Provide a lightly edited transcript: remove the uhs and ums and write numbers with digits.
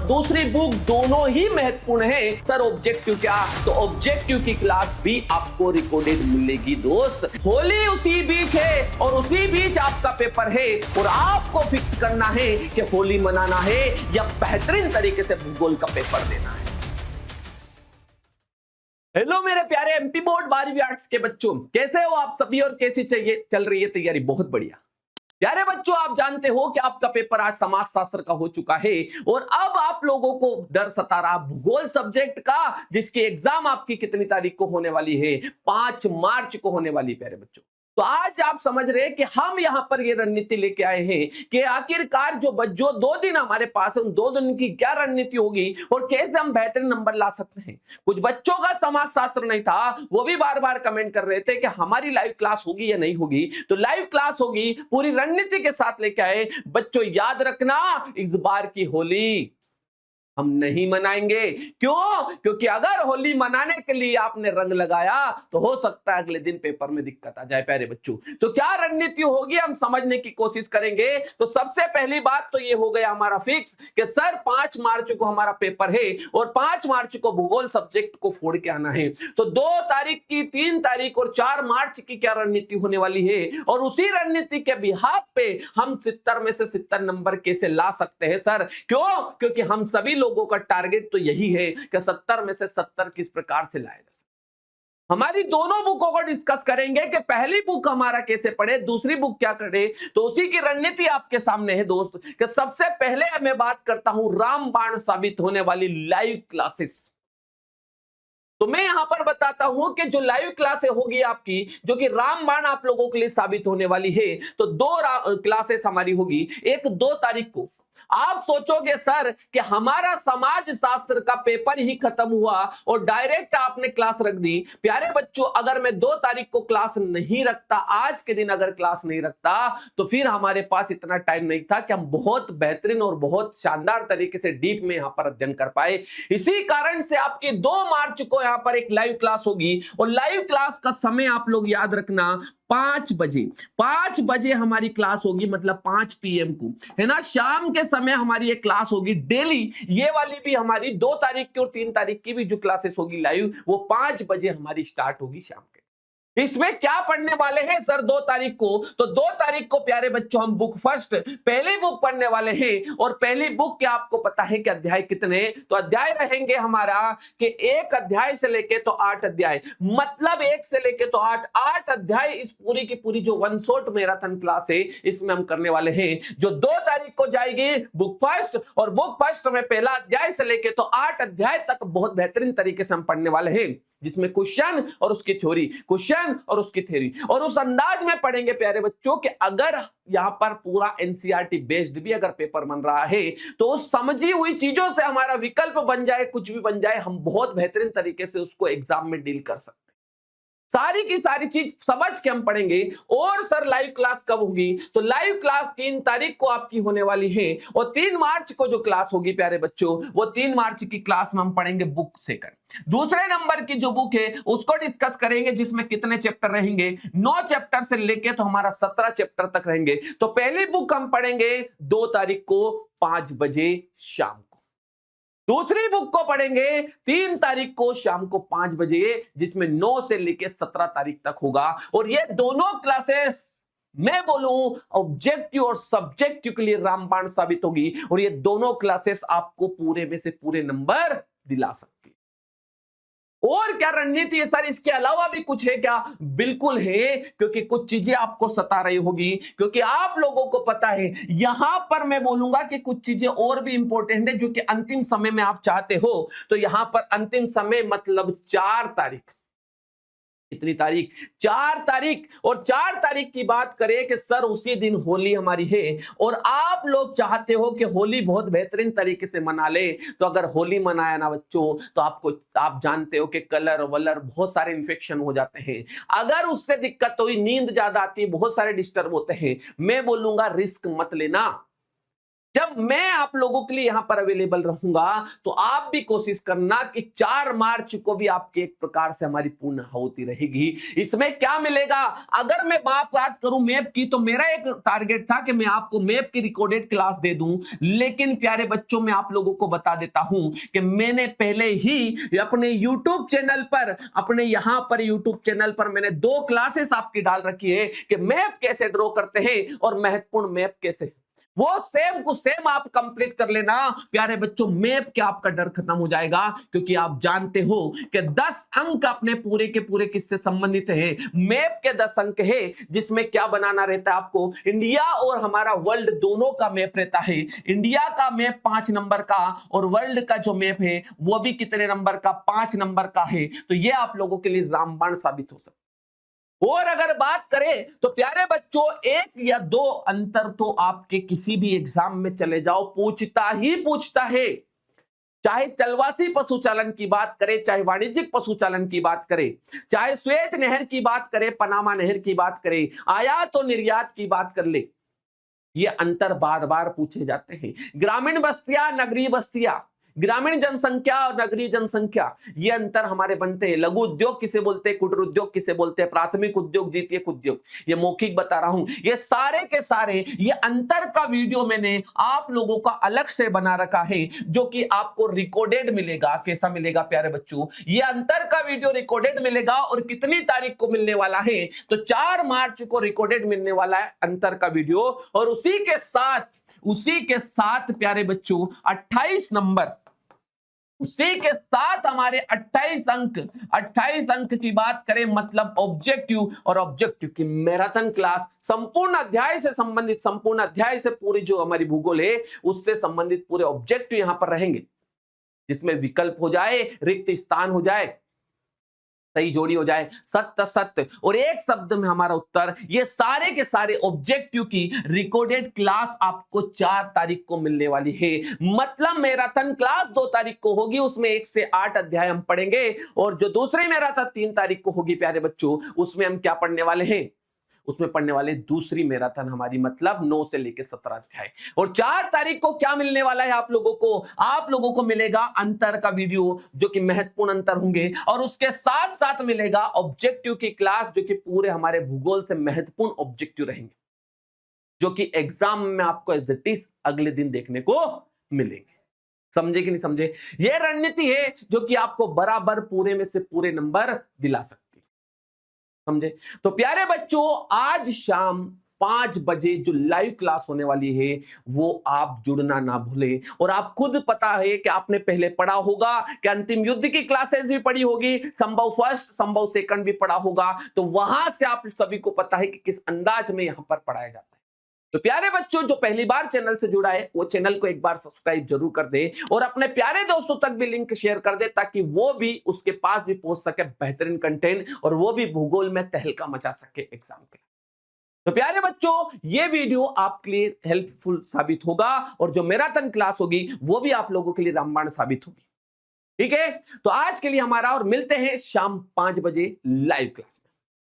दूसरी बुक दोनों ही महत्वपूर्ण है। सर ऑब्जेक्टिव क्या? तो ऑब्जेक्टिव की क्लास भी आपको रिकॉर्डेड मिलेगी दोस्त। होली उसी बीच है और उसी बीच आपका पेपर है और आपको फिक्स करना है कि होली मनाना है या बेहतरीन तरीके से भूगोल का पेपर देना है। हेलो मेरे प्यारे एमपी बोर्ड 12वीं आर्ट्स के बच्चों, कैसे हो आप सभी और कैसी चाहिए चल रही है तैयारी? बहुत बढ़िया। प्यारे बच्चों, आप जानते हो कि आपका पेपर आज समाज शास्त्र का हो चुका है और अब आप लोगों को डर सता रहा भूगोल सब्जेक्ट का, जिसकी एग्जाम आपकी कितनी तारीख को होने वाली है? 5 मार्च को होने वाली। प्यारे बच्चों, तो आज आप समझ रहे हैं कि हम यहां पर ये रणनीति लेके आए हैं कि आखिरकार जो 2 दिन हमारे पास है, उन 2 दिन की क्या रणनीति होगी और कैसे हम बेहतरीन नंबर ला सकते हैं। कुछ बच्चों का समाज शास्त्र नहीं था, वो भी बार बार कमेंट कर रहे थे कि हमारी लाइव क्लास होगी या नहीं होगी। तो लाइव क्लास होगी, पूरी रणनीति के साथ लेके आए। बच्चों याद रखना, इस बार की होली हम नहीं मनाएंगे। क्यों? क्योंकि अगर होली मनाने के लिए आपने रंग लगाया तो हो सकता है अगले दिन पेपर में दिक्कत आ जाए। प्यारे बच्चों, तो क्या रणनीति होगी हम समझने की कोशिश करेंगे। तो सबसे पहली बात तो ये हो गया हमारा फिक्स कि सर 5 मार्च को हमारा पेपर है और 5 मार्च को भूगोल सब्जेक्ट को फोड़ के आना है। तो 2 तारीख की, 3 तारीख और 4 मार्च की क्या रणनीति होने वाली है और उसी रणनीति के बिहाफ पे हम 70 में से 70 नंबर कैसे ला सकते हैं सर? क्यों? क्योंकि हम सभी लोगों का टारगेट तो यही है कि 70 में से 70 किस प्रकार से लाया जा सकता। हमारी दोनों बुकों को डिस्कस करेंगे कि पहली बुक हमारा कैसे पढ़े, दूसरी बुक क्या करे। तो उसी की रणनीति आपके सामने है दोस्त कि सबसे पहले मैं बात करता हूं रामबाण साबित होने वाली लाइव क्लासेस। तो मैं यहां पर बताता हूं कि जो लाइव क्लासेस होगी आपकी, जो कि रामबाण आप लोगों के लिए साबित होने वाली है, तो 2 क्लासेस हमारी होगी। एक 2 तारीख को। आप सोचोगे सर कि हमारा समाज शास्त्र का पेपर ही खत्म हुआ और डायरेक्ट आपने क्लास रख दी। प्यारे बच्चों, अगर मैं 2 तारीख को क्लास नहीं रखता, आज के दिन अगर क्लास नहीं रखता, तो फिर हमारे पास इतना टाइम नहीं था कि हम बहुत बेहतरीन और बहुत शानदार तरीके से डीप में यहां पर अध्ययन कर पाए। इसी कारण से आपकी 2 मार्च को यहां पर एक लाइव क्लास होगी और लाइव क्लास का समय आप लोग याद रखना, 5 बजे। 5 बजे हमारी क्लास होगी, मतलब 5 PM को, है ना, शाम के समय हमारी एक क्लास होगी डेली। ये वाली भी हमारी 2 तारीख की और 3 तारीख की भी जो क्लासेस होगी लाइव, वो 5 बजे हमारी स्टार्ट होगी शाम के। इसमें क्या पढ़ने वाले हैं सर 2 तारीख को? तो 2 तारीख को प्यारे बच्चों हम बुक फर्स्ट पहली बुक पढ़ने वाले हैं और पहली बुक के आपको पता है कि अध्याय कितने? तो अध्याय रहेंगे हमारा कि 1 अध्याय से लेके तो 8 अध्याय, मतलब 1 से लेके तो 8 अध्याय। इस पूरी की पूरी जो 1 शॉट मैराथन क्लास है, इसमें हम करने वाले हैं, जो 2 तारीख को जाएगी बुक फर्स्ट। और बुक फर्स्ट में पहला अध्याय से लेके तो 8 अध्याय तक बहुत बेहतरीन तरीके से हम पढ़ने वाले हैं, जिसमें क्वेश्चन और उसकी थ्योरी, क्वेश्चन और उसकी थ्योरी, और उस अंदाज में पढ़ेंगे प्यारे बच्चों कि अगर यहां पर पूरा एनसीईआरटी बेस्ड भी अगर पेपर बन रहा है, तो उस समझी हुई चीजों से हमारा विकल्प बन जाए, कुछ भी बन जाए, हम बहुत बेहतरीन तरीके से उसको एग्जाम में डील कर सकते हैं। सारी की सारी चीज समझ के हम पढ़ेंगे। और सर लाइव क्लास कब होगी? तो लाइव क्लास 3 तारीख को आपकी होने वाली है और 3 मार्च को जो क्लास होगी प्यारे बच्चों, वो 3 मार्च की क्लास में हम पढ़ेंगे बुक सेकंड। दूसरे नंबर की जो बुक है उसको डिस्कस करेंगे, जिसमें कितने चैप्टर रहेंगे? 9 चैप्टर से लेके तो हमारा 17 चैप्टर तक रहेंगे। तो पहली बुक हम पढ़ेंगे 2 तारीख को 5 बजे शाम को। दूसरी बुक को पढ़ेंगे 3 तारीख को शाम को 5 बजे, जिसमें 9 से लेकर 17 तारीख तक होगा। और ये दोनों क्लासेस मैं बोलूं ऑब्जेक्टिव और सब्जेक्टिव के लिए रामबाण साबित होगी और ये दोनों क्लासेस आपको पूरे में से पूरे नंबर दिला सकती है। और क्या रणनीति है सर? इसके अलावा भी कुछ है क्या? बिल्कुल है, क्योंकि कुछ चीजें आपको सता रही होगी, क्योंकि आप लोगों को पता है यहां पर मैं बोलूंगा कि कुछ चीजें और भी इंपॉर्टेंट है जो कि अंतिम समय में आप चाहते हो। तो यहां पर अंतिम समय मतलब 4 तारीख। कितनी तारीख? 4 तारीख। और 4 तारीख की बात करें कि सर उसी दिन होली हमारी है और आप लोग चाहते हो कि होली बहुत बेहतरीन तरीके से मना ले। तो अगर होली मनाया ना बच्चों, तो आप जानते हो कि कलर वलर बहुत सारे इंफेक्शन हो जाते हैं। अगर उससे दिक्कत हुई, नींद ज्यादा आती है, बहुत सारे डिस्टर्ब होते हैं, मैं बोलूंगा रिस्क मत लेना। जब मैं आप लोगों के लिए यहां पर अवेलेबल रहूंगा तो आप भी कोशिश करना कि 4 मार्च को भी आपकी एक प्रकार से हमारी पूर्ण होती रहेगी। इसमें क्या मिलेगा, अगर मैं बात करूं मैप की, तो मेरा एक टारगेट था कि मैं आपको मैप की रिकॉर्डेड क्लास दे दूं, लेकिन प्यारे बच्चों मैं आप लोगों को बता देता हूं कि मैंने पहले ही अपने यूट्यूब चैनल पर, अपने यहां पर यूट्यूब चैनल पर मैंने 2 क्लासेस आपकी डाल रखी है कि मैप कैसे ड्रॉ करते हैं और महत्वपूर्ण मैप कैसे, वो सेम को सेम आप कंप्लीट कर लेना प्यारे बच्चों। मैप के आपका डर खत्म हो जाएगा, क्योंकि आप जानते हो कि 10 अंक अपने पूरे के पूरे किससे संबंधित है, मैप के 10 अंक है, जिसमें क्या बनाना रहता है आपको, इंडिया और हमारा वर्ल्ड दोनों का मैप रहता है। इंडिया का मैप 5 नंबर का और वर्ल्ड का जो मैप है वो भी कितने नंबर का, 5 नंबर का है। तो ये आप लोगों के लिए रामबाण साबित हो सकता है। और अगर बात करें तो प्यारे बच्चों 1 या 2 अंतर तो आपके किसी भी एग्जाम में चले जाओ पूछता ही पूछता है। चाहे चलवासी पशुचालन की बात करें, चाहे वाणिज्यिक पशुचालन की बात करें, चाहे श्वेत नहर की बात करें, पनामा नहर की बात करें, आयात और निर्यात की बात कर ले, ये अंतर बार बार पूछे जाते हैं। ग्रामीण बस्तियां, नगरीय बस्तियां, ग्रामीण जनसंख्या और नगरीय जनसंख्या, ये अंतर हमारे बनते हैं। लघु उद्योग किसे बोलते हैं, कुटीर उद्योग किसे बोलते हैं, प्राथमिक उद्योग, द्वितीयक उद्योग, ये मौखिक बता रहा हूं। ये सारे के सारे ये अंतर का वीडियो मैंने आप लोगों का अलग से बना रखा है, जो कि आपको रिकॉर्डेड मिलेगा। कैसा मिलेगा प्यारे बच्चों, ये अंतर का वीडियो रिकॉर्डेड मिलेगा। और कितनी तारीख को मिलने वाला है, तो 4 मार्च को रिकॉर्डेड मिलने वाला है अंतर का वीडियो। और उसी के साथ प्यारे बच्चों 28 नंबर, उसी के साथ हमारे 28 अंक की बात करें, मतलब ऑब्जेक्टिव, और ऑब्जेक्टिव की मैराथन क्लास, संपूर्ण अध्याय से संबंधित, संपूर्ण अध्याय से पूरी जो हमारी भूगोल है उससे संबंधित पूरे ऑब्जेक्टिव यहां पर रहेंगे, जिसमें विकल्प हो जाए, रिक्त स्थान हो जाए, सही जोड़ी हो जाए, सत्य सत्य और एक शब्द में हमारा उत्तर। ये सारे के सारे ऑब्जेक्टिव की रिकॉर्डेड क्लास आपको 4 तारीख को मिलने वाली है। मतलब मैराथन क्लास 2 तारीख को होगी, उसमें 1 से 8 अध्याय हम पढ़ेंगे। और जो दूसरी मैराथन 3 तारीख को होगी प्यारे बच्चों, उसमें हम क्या पढ़ने वाले हैं, उसमें पढ़ने वाले दूसरी मैराथन हमारी, मतलब 9 से लेकर 17 अध्याय। और 4 तारीख को क्या मिलने वाला है आप लोगों को मिलेगा अंतर का वीडियो, जो कि महत्वपूर्ण अंतर होंगे। और उसके साथ साथ मिलेगा ऑब्जेक्टिव की क्लास, जो कि पूरे हमारे भूगोल से महत्वपूर्ण ऑब्जेक्टिव रहेंगे, जो कि एग्जाम में आपको एज इट इज अगले दिन देखने को मिलेंगे। समझे कि नहीं समझे? यह रणनीति है जो कि आपको बराबर पूरे में से पूरे नंबर दिला सकती, समझे? तो प्यारे बच्चों, आज शाम 5 बजे जो लाइव क्लास होने वाली है वो आप जुड़ना ना भूलें। और आप खुद पता है कि आपने पहले पढ़ा होगा कि अंतिम युद्ध की क्लासेस भी पढ़ी होगी, संभव फर्स्ट संभव सेकंड भी पढ़ा होगा, तो वहां से आप सभी को पता है कि किस अंदाज में यहां पर पढ़ाया जाता है। तो प्यारे बच्चों, जो पहली बार चैनल से जुड़ा है वो चैनल को एक बार सब्सक्राइब जरूर कर दे और अपने प्यारे दोस्तों तक भी लिंक शेयर कर दे, ताकि वो भी उसके पास भी पहुंच सके बेहतरीन कंटेंट और वो भी भूगोल में तहलका मचा सके एग्जाम के। तो प्यारे बच्चों, ये वीडियो आपके लिए हेल्पफुल साबित होगा और जो मैराथन क्लास होगी वो भी आप लोगों के लिए रामबाण साबित होगी। ठीक है, तो आज के लिए हमारा और मिलते हैं शाम 5 बजे लाइव क्लास में।